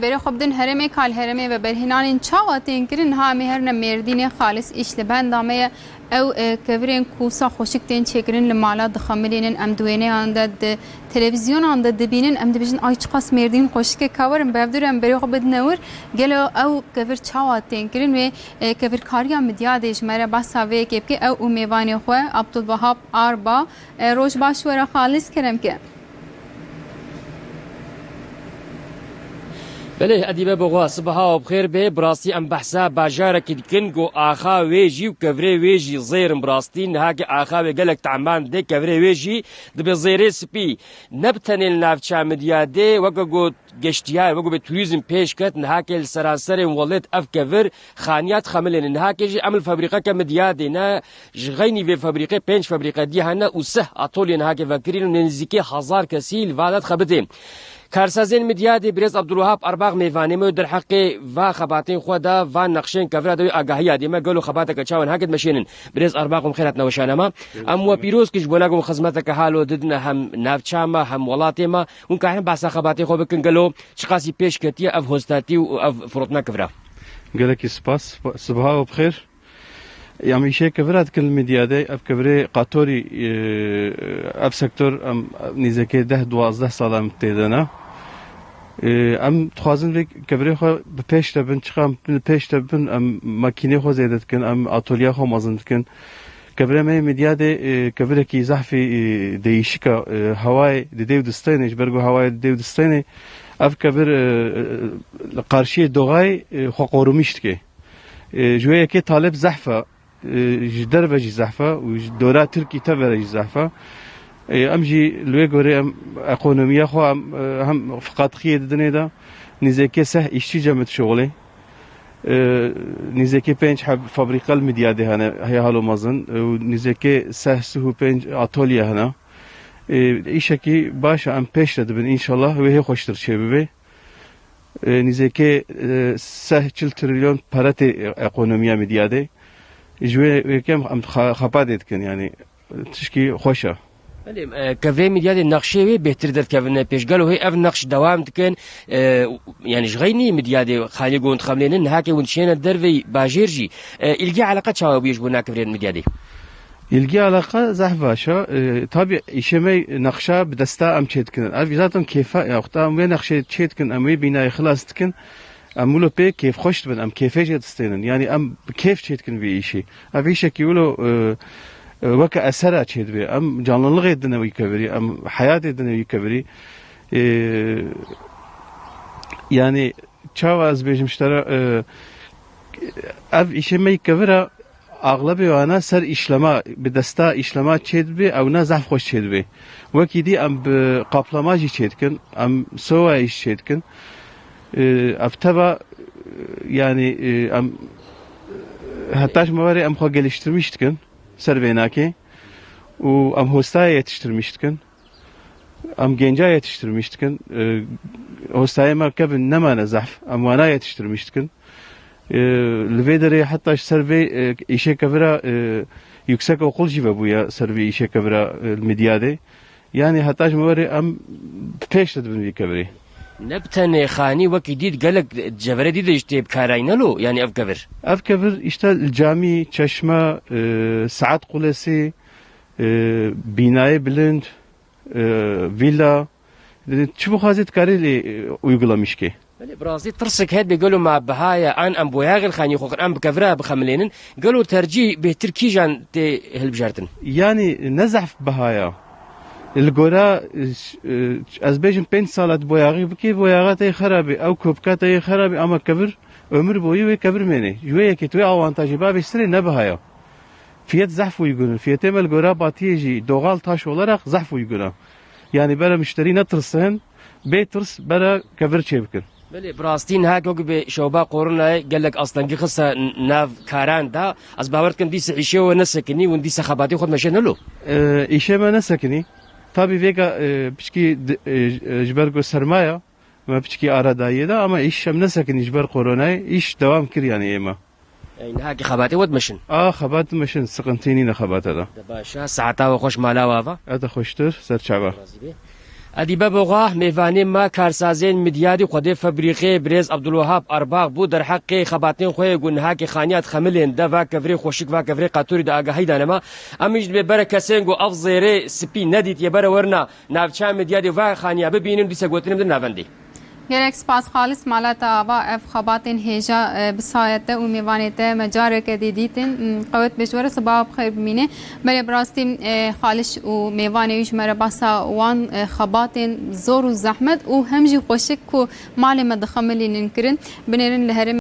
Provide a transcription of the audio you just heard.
بره خب دن هرمه کال هرمه و برهنان این چاواتین کرن ها مهرنا مردین خالص ایش لبند دامه او کورین کوسا خوشک تین چکرین لمالا دخملین ام دوینه اند تلویزیون اند دبینن ام دبیجن آی چقاس مردین خوشک کورم بفدرم بره خب بدنور گلو او کور چاواتین کرن و کور کاریا مدیادش مره بس هاوی که او میوانی خو عبدالوهاب آربا روش باش ورا خالص کرم که بله ادیبه بگو صبحا بخیر به براستی ام بحثا باجارك کنگو آخا ویجی و کفری ویجی زیرم براستین هاك آخا و گلک تعمان ده کفری ویجی دب زیره سپی نبتن النافچا مدیاده وگو گشتیای وگو به توریزم پیش کت نهاك السراسر ولد اف کفر خانیات خملن نهاك جی عمل فابریکه کمدیاده نه جغینی و فابریکه پنج فابریکه دی هنه وسه اطول نهاك فکرین نزدیکی 1000 کسی وادت خبده کارسازین مدیادی برز عبدالوهاب ارباغ میوانی مو در حق و خباتین خدا و نقشین کفر دوی آگاهی ادی ما گلو خباته کچاون هاکد مشینن برز ارباغم خیرات نوشانما ام و پیروز کش بولاگم خدمتک حالو ددنا هم نافچاما هم ولاتما اون که بحث خباتی خو بکن گلو چقاسی پیش کتی اف هوستاتی و اف فروتنا کفرا قالك سباس صباح وبخير يعني شيء كفرات كل مديادة أب كفري قطوري أب سكتور أم نزكي 10-12 سال متدنا ام تخوازن وی کبری خو بپیش تبن چقام بپیش تبن ام ماکینه خو زیادت کن ام آتولیا خو مازند کن کبری می مدیاده کبری کی زحفی دیشکا هوای دیو دستینش برگو هوای دیو دستینه اف کبر قارشی دوغای خو قورمیشت که جویه که طالب زحفه جدر بجی زحفه و دوره ترکی تبرج زحفه امجي لويغوري ام اقونوميا خو هم فقط خيد دنيدا نيزكي سه اشتي جمت شغلي نيزكي بنج حب فابريكا الميديا دي هنا هي هالو مازن ونيزكي سه سهو بنج اتوليا هنا ايشكي باشا ام بيش دبن ان شاء الله وهي خوشتر شبيبي نيزكي سه 4 تريليون باراتي اقونوميا ميديا دي جوي كم ام خبادت كن يعني تشكي خوشه كفي مديادي النقشة بهتر در كفنا بيشغل وهي اف نقش دوام تكن يعني جغيني مديادي خالي قوند خملين هاكي ونشين درفي باجيرجي الجي علاقة شاو بيجبونا كفرين مديادي الجي علاقة زحفاشا طبعا إشمي نقشة بدستا أم تشيتكن أفيزاتهم كيف أختار أم نقشة تشيتكن أمي بينا خلاص تكن أمولو بي كيف خوشت بن أم كيف يجي تستينن يعني أم كيف تشيتكن بيشي أفيشة كيولو وكا أسرع تشيد بي أم جانلغي دنوي كبري أم حياتي دنوي كبري يعني تشاو از بيجم اشترى اف işeme كبرا اغلبي وانا سر işlama بدستا işlama تشيد بي او نا زعف خوش تشيد بي وكي دي ام قابلماجي تشيدكن ام سوا ايش تشيدكن افتبا يعني ام هتاش مواري ام خو geliştirmiştkin Servenaki و ام هوستای yetiştirmiştkin ام genca yetiştirmiştkin هوستای ما كبن نما نزحف ام وانا yetiştirmiştkin الفيدري حتى سيرفي işe كبرا yüksek okul jive bu ya servi işe كبرا الميديادي يعني حتى موري ام پیش تدبن كبري نبتن خاني وكيديد قالك جبرة دي دجتي بكاراين له يعني أفكفر إشتا الجامي چشمة ساعات قلسي بناية بلند فيلا شو خازت كاري اللي ويقولامش كي برازيل ترسك هاد بيقولوا مع بهايا ان ام بوياغل خاني خوكن ام بكفرا بخملينن قالوا ترجي بتركي جان تي هلبجارتن يعني نزعف بهايا الجورا از بيجن 5 سالات بوياغي بكي بوياغاتي خرابي او كوبكاتي خرابي اما كبر ömür boyu ve kabir meni. Juye ki tu avantajı ba bestre ne bahaya. Fiyat zahf uygun. Fiyat emel göre batiyeji doğal taş olarak zahf uygun. Yani bara müşteri ne tırsın, be tırs bara kabir çevkin. بله براستين هاك وقب شوبا قورنا قال لك اصلا قصه ناف كاران دا از باورت كان ديس عيشه ونسكني وندي سخاباتي خد مشان له عيشه ما نسكني tabi vega biçki jbergo sermaya ما biçki aradayı da ama iş hem nesakin jber korona iş devam kir yani ema يعني هاكي خباتي ود مشن خبات مشن سقنتيني خبات هذا باشا ساعتها وخش مالا وافا هذا خوشتر سر شعبه ادیبه بوغاه میوانی ما کارسازین مدیادی خود فبریقه برز عبدالوهاب ارباغ بو در حق خباتین خوی گنها که خانیات خملین دا و کفری خوشک و کفری قطوری دا آگاهی دانما امیج به بر کسنگو افزیره سپی ندید یه بر ورنا نافچا مدیادی و خانیا ببینیم دیسه گوتنیم در نافندی گرک سپاس خالص مالات آوا اف خباتین هیجا بسایت و میوانیت مجاره که دیدین قوت بشوره صباح بخیر بمینه بله براستی خالص و میوانیش مره باسا وان خباتین زور و زحمت و همجی خوشک و مال مدخملی نکرن بنرن لهرم